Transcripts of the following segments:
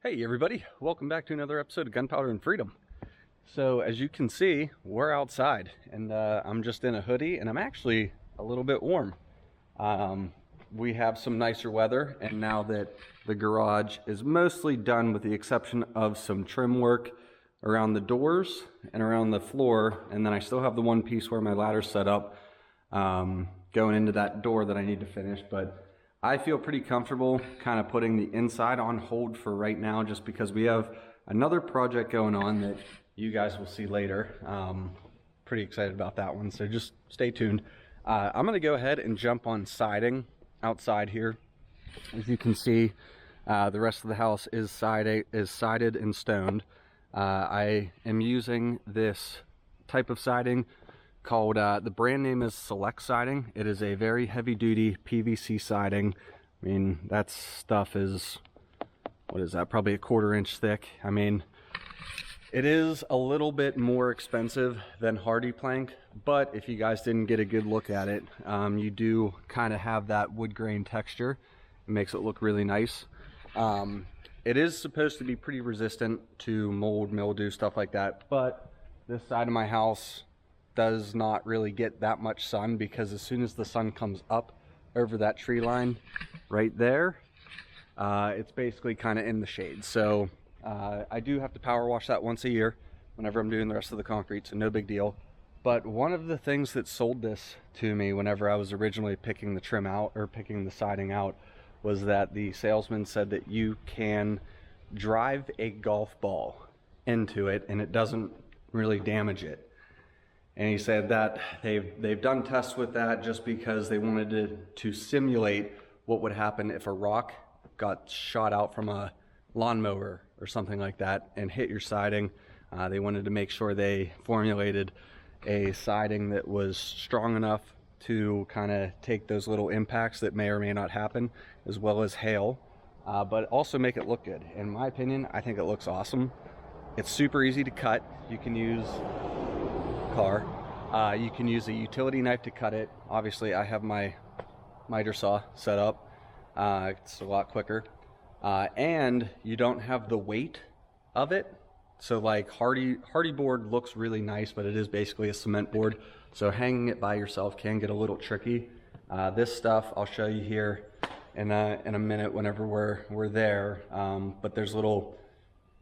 Hey everybody, welcome back to another episode of Gunpowder and Freedom. So as you can see, we're outside and I'm just in a hoodie and I'm actually a little bit warm. We have some nicer weather, and now that the garage is mostly done with the exception of some trim work around the doors and around the floor, and then I still have the one piece where my ladder's set up going into that door that I need to finish, but I feel pretty comfortable kind of putting the inside on hold for right now, just because we have another project going on that you guys will see later. Pretty excited about that one, so just stay tuned. I'm going to go ahead and jump on siding outside here. As you can see, the rest of the house is sided and stoned. I am using this type of siding called, the brand name is Select Siding. It is a very heavy duty PVC siding. I mean, that stuff is, what is that, probably a 1/4 inch thick. I mean, it is a little bit more expensive than hardy plank, but if you guys didn't get a good look at it, you do kind of have that wood grain texture. It makes it look really nice. It is supposed to be pretty resistant to mold, mildew, stuff like that, but this side of my house does not really get that much sun, because as soon as the sun comes up over that tree line right there, it's basically kind of in the shade. So I do have to power wash that once a year whenever I'm doing the rest of the concrete, so no big deal. But one of the things that sold this to me whenever I was originally picking the trim out, or picking the siding out, was that the salesman said that you can drive a golf ball into it and it doesn't really damage it. And he said that they've done tests with that just because they wanted to simulate what would happen if a rock got shot out from a lawnmower or something like that and hit your siding. They wanted to make sure they formulated a siding that was strong enough to kind of take those little impacts that may or may not happen, as well as hail, but also make it look good. In my opinion, I think it looks awesome. It's super easy to cut. You can use you can use a utility knife to cut it. Obviously I have my miter saw set up. It's a lot quicker, and you don't have the weight of it. So like hardy board looks really nice, but it is basically a cement board, so hanging it by yourself can get a little tricky. This stuff I'll show you here in a minute whenever we're there, but there's little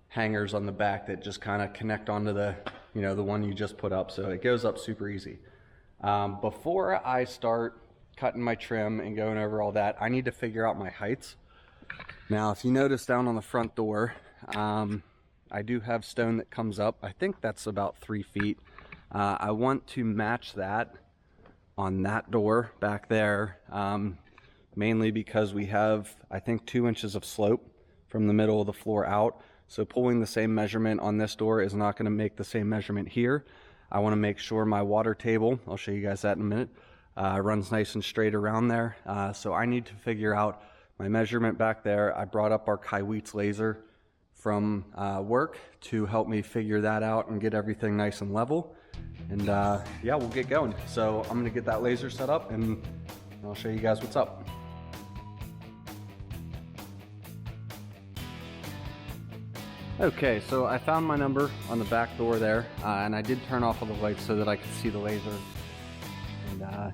hangers on the back that just kind of connect onto the the one you just put up, so it goes up super easy. Before I start cutting my trim and going over all that, I need to figure out my heights. Now if you notice down on the front door, I do have stone that comes up. I think that's about 3 feet. I want to match that on that door back there, mainly because we have, I think, 2 inches of slope from the middle of the floor out. So pulling the same measurement on this door is not going to make the same measurement here. I want to make sure my water table, I'll show you guys that in a minute, runs nice and straight around there. So I need to figure out my measurement back there. I brought up our Kaiweets laser from work to help me figure that out and get everything nice and level. And yeah, we'll get going. So I'm going to get that laser set up and I'll show you guys what's up. Okay, so I found my number on the back door there, and I did turn off all the lights so that I could see the laser. And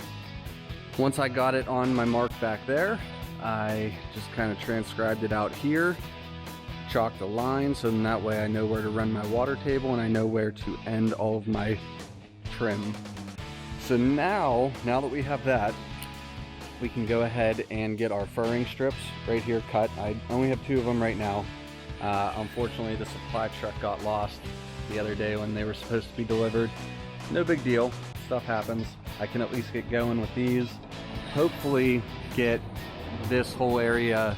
once I got it on my mark back there, I just kind of transcribed it out here, chalked a line, so then that way I know where to run my water table and I know where to end all of my trim. So now that we have that, we can go ahead and get our furring strips right here cut. I only have 2 of them right now. Unfortunately, the supply truck got lost the other day when they were supposed to be delivered. No big deal, stuff happens. I can at least get going with these. Hopefully get this whole area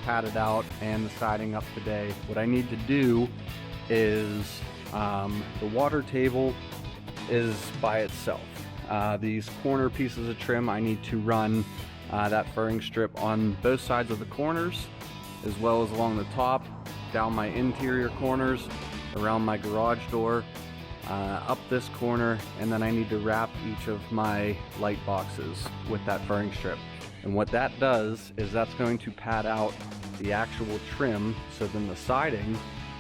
padded out and the siding up today. What I need to do is, the water table is by itself. These corner pieces of trim, I need to run that furring strip on both sides of the corners, as well as along the top, down my interior corners, around my garage door, up this corner, and then I need to wrap each of my light boxes with that furring strip. And what that does is that's going to pad out the actual trim, so then the siding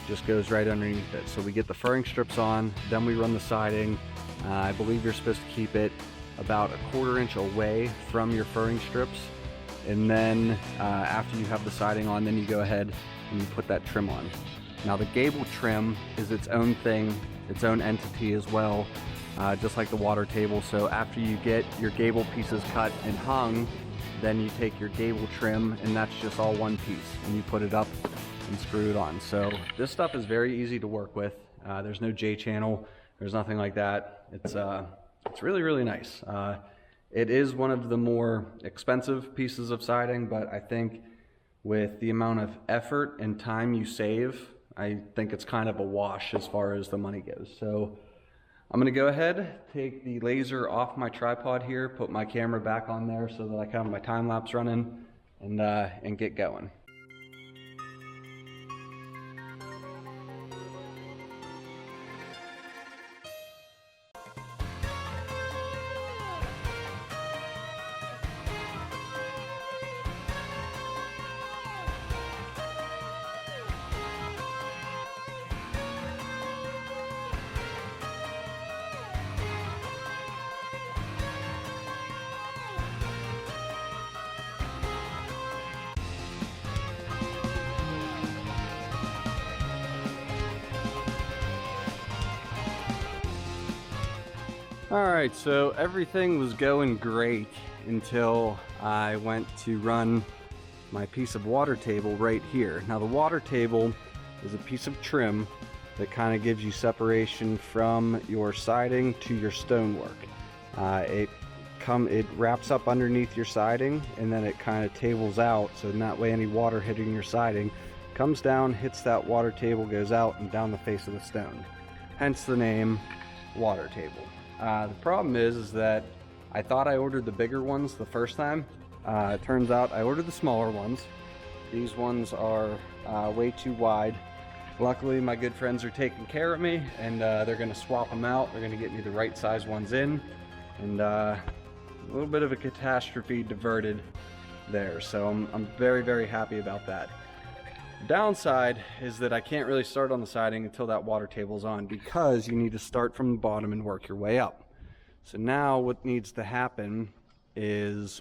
just goes right underneath it. So we get the furring strips on, then we run the siding. I believe you're supposed to keep it about 1/4 inch away from your furring strips. And then after you have the siding on, then you go ahead and you put that trim on. Now the gable trim is its own thing, its own entity as well, just like the water table. So after you get your gable pieces cut and hung, then you take your gable trim, and that's just all one piece, and you put it up and screw it on. So this stuff is very easy to work with. There's no J channel, there's nothing like that. It's really, really nice. It is one of the more expensive pieces of siding, but I think with the amount of effort and time you save, I think it's kind of a wash as far as the money goes. So I'm gonna go ahead, take the laser off my tripod here, put my camera back on there so that I can have my time lapse running and get going. Alright, so everything was going great until I went to run my piece of water table right here. Now the water table is a piece of trim that kind of gives you separation from your siding to your stonework. It wraps up underneath your siding, and then it kind of tables out, so in that way any water hitting your siding comes down, hits that water table, goes out and down the face of the stone. Hence the name water table. The problem is that I thought I ordered the bigger ones the first time. It turns out I ordered the smaller ones. These ones are way too wide. Luckily my good friends are taking care of me, and they're going to swap them out. They're going to get me the right size ones in, and a little bit of a catastrophe diverted there. So I'm very, very happy about that. The downside is that I can't really start on the siding until that water table's on, because you need to start from the bottom and work your way up. So now what needs to happen is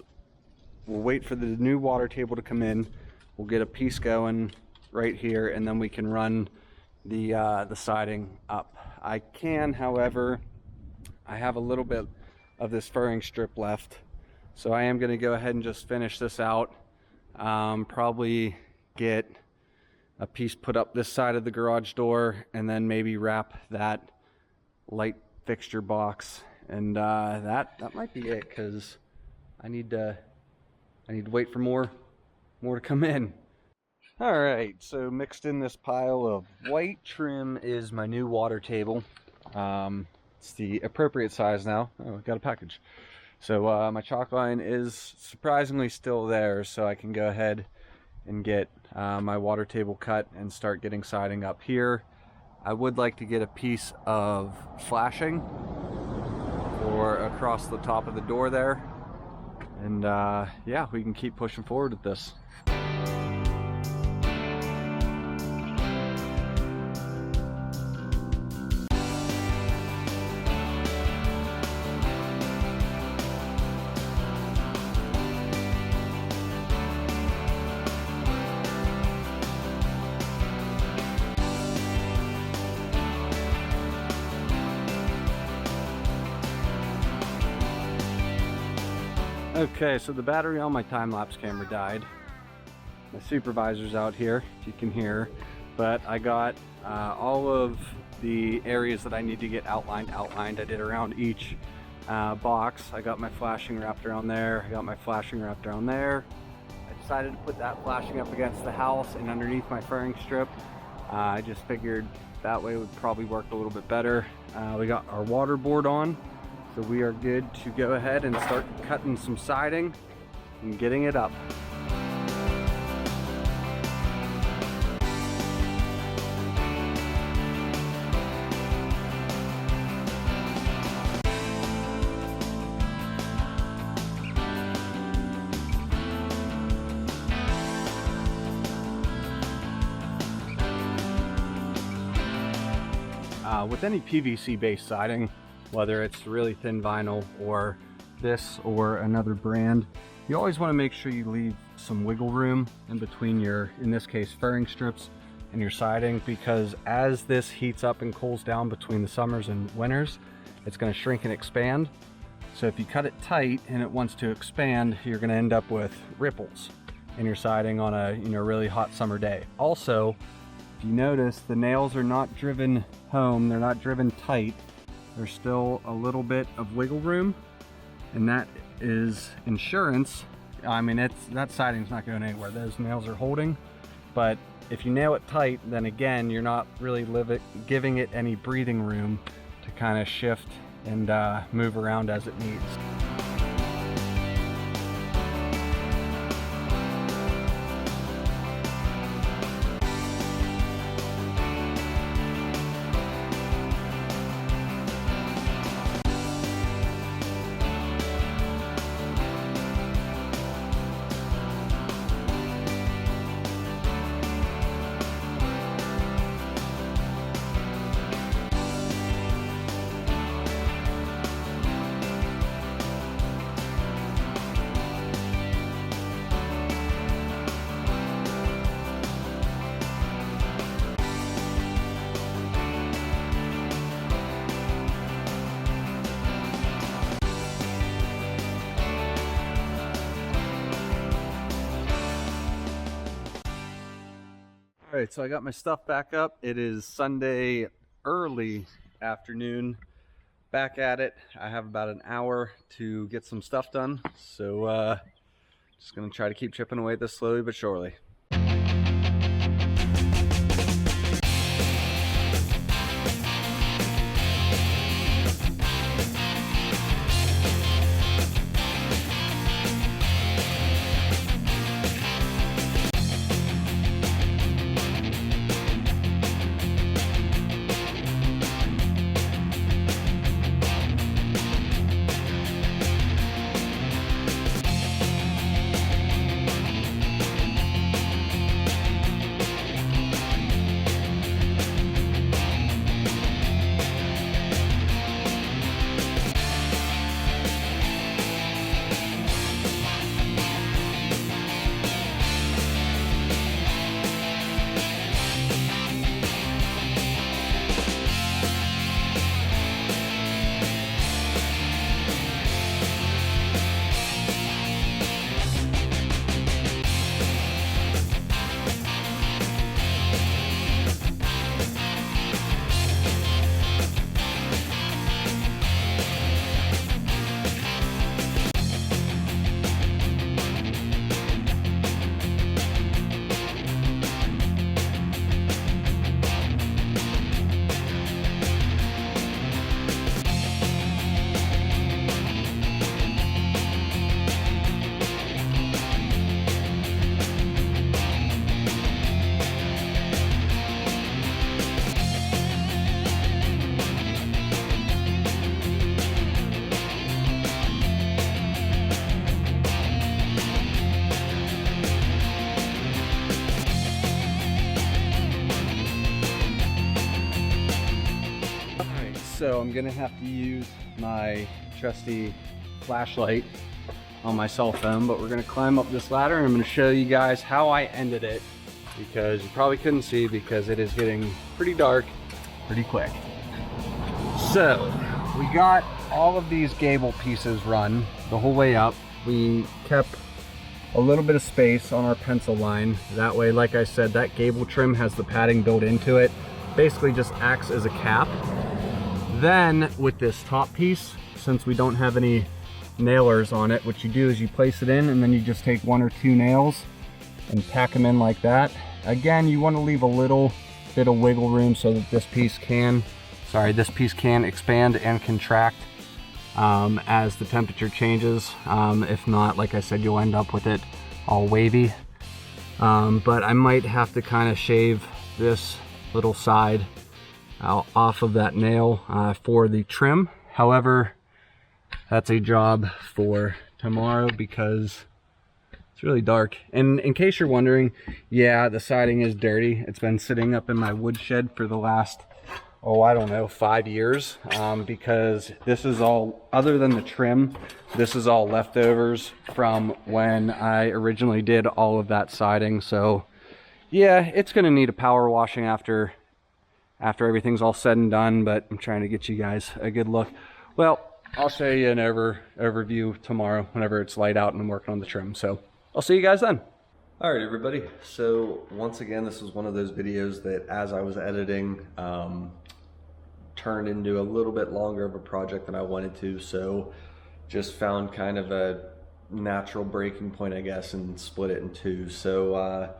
we'll wait for the new water table to come in. We'll get a piece going right here, and then we can run the siding up. I can, however, I have a little bit of this furring strip left, so I am going to go ahead and just finish this out. Probably get a piece put up this side of the garage door, and then maybe wrap that light fixture box, and that might be it, because I need to wait for more to come in. All right, so mixed in this pile of white trim is my new water table. It's the appropriate size now. Oh, I got a package. So my chalk line is surprisingly still there, so I can go ahead and get my water table cut and start getting siding up here. I would like to get a piece of flashing for across the top of the door there, and yeah, we can keep pushing forward with this. Okay, so the battery on my time-lapse camera died. My supervisor's out here, if you can hear, but I got all of the areas that I need to get outlined. I did around each box. I got my flashing wrapped around there. I got my flashing wrapped around there. I decided to put that flashing up against the house and underneath my furring strip. I just figured that way would probably work a little bit better. We got our water board on. So we are good to go ahead and start cutting some siding and getting it up. with any PVC based siding, whether it's really thin vinyl or this or another brand, you always want to make sure you leave some wiggle room in between your, in this case, furring strips and your siding, because as this heats up and cools down between the summers and winters, it's going to shrink and expand. So if you cut it tight and it wants to expand, you're going to end up with ripples in your siding on a really hot summer day. Also, if you notice, the nails are not driven home, they're not driven tight. There's still a little bit of wiggle room, and that is insurance. I mean, that siding's not going anywhere. Those nails are holding, but if you nail it tight, then again, you're not really giving it any breathing room to kind of shift and move around as it needs. All right, so I got my stuff back up. It is Sunday early afternoon. Back at it. I have about an hour to get some stuff done. So just gonna try to keep chipping away at this slowly but surely. So I'm gonna have to use my trusty flashlight on my cell phone, but we're gonna climb up this ladder and I'm gonna show you guys how I ended it, because you probably couldn't see because it is getting pretty dark pretty quick. So we got all of these gable pieces run the whole way up. We kept a little bit of space on our pencil line. That way, like I said, that gable trim has the padding built into it. Basically just acts as a cap. Then with this top piece, since we don't have any nailers on it, what you do is you place it in and then you just take 1 or 2 nails and pack them in like that. Again, you want to leave a little bit of wiggle room so that this piece can expand and contract as the temperature changes. If not, like I said, you'll end up with it all wavy. But I might have to kind of shave this little side off of that nail for the trim. However, that's a job for tomorrow because it's really dark. And in case you're wondering, yeah, the siding is dirty. It's been sitting up in my woodshed for the last oh, I don't know, 5 years, because this is all, other than the trim, this is all leftovers from when I originally did all of that siding. So yeah, it's gonna need a power washing after everything's all said and done, but I'm trying to get you guys a good look. Well, I'll show you an overview tomorrow whenever it's light out and I'm working on the trim. So I'll see you guys then. All right, everybody. So once again, this is one of those videos that as I was editing, turned into a little bit longer of a project than I wanted to. So just found kind of a natural breaking point, I guess, and split it in two. So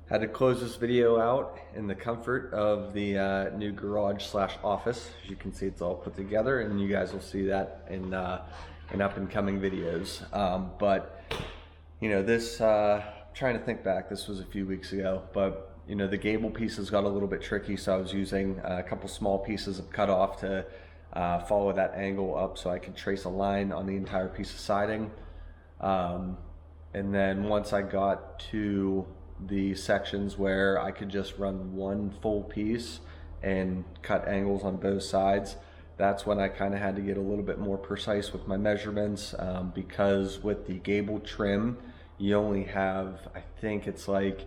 had to close this video out in the comfort of the new garage / office. As you can see, it's all put together, and you guys will see that in up and coming videos. But you know, this, trying to think back, this was a few weeks ago, but you know, the gable pieces got a little bit tricky, so I was using a couple small pieces of cut off to follow that angle up so I could trace a line on the entire piece of siding. And then once I got to the sections where I could just run one full piece and cut angles on both sides, that's when I kind of had to get a little bit more precise with my measurements, because with the gable trim, you only have, I think it's like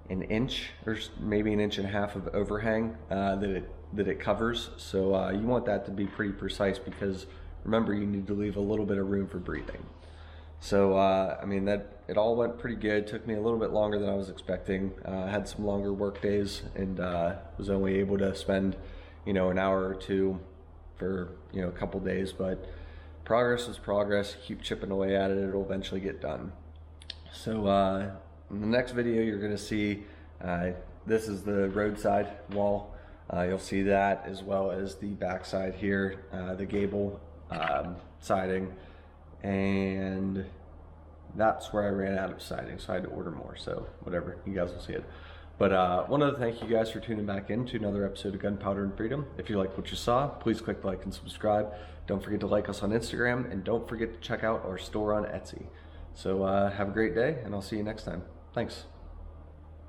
an inch or maybe an inch and a half of overhang that it covers. So you want that to be pretty precise, because remember, you need to leave a little bit of room for breathing. So I mean, that it all went pretty good. Took me a little bit longer than I was expecting. I had some longer work days, and was only able to spend, you know, an hour or two for, you know, a couple days. But progress is progress. Keep chipping away at it. It'll eventually get done. So in the next video, you're going to see this is the roadside wall. You'll see that, as well as the back side here, the gable siding. And that's where I ran out of siding, so I had to order more. So whatever, you guys will see it. But wanted to thank you guys for tuning back in to another episode of Gunpowder and Freedom. If you liked what you saw, please click like and subscribe. Don't forget to like us on Instagram, and don't forget to check out our store on Etsy. So have a great day, and I'll see you next time. Thanks.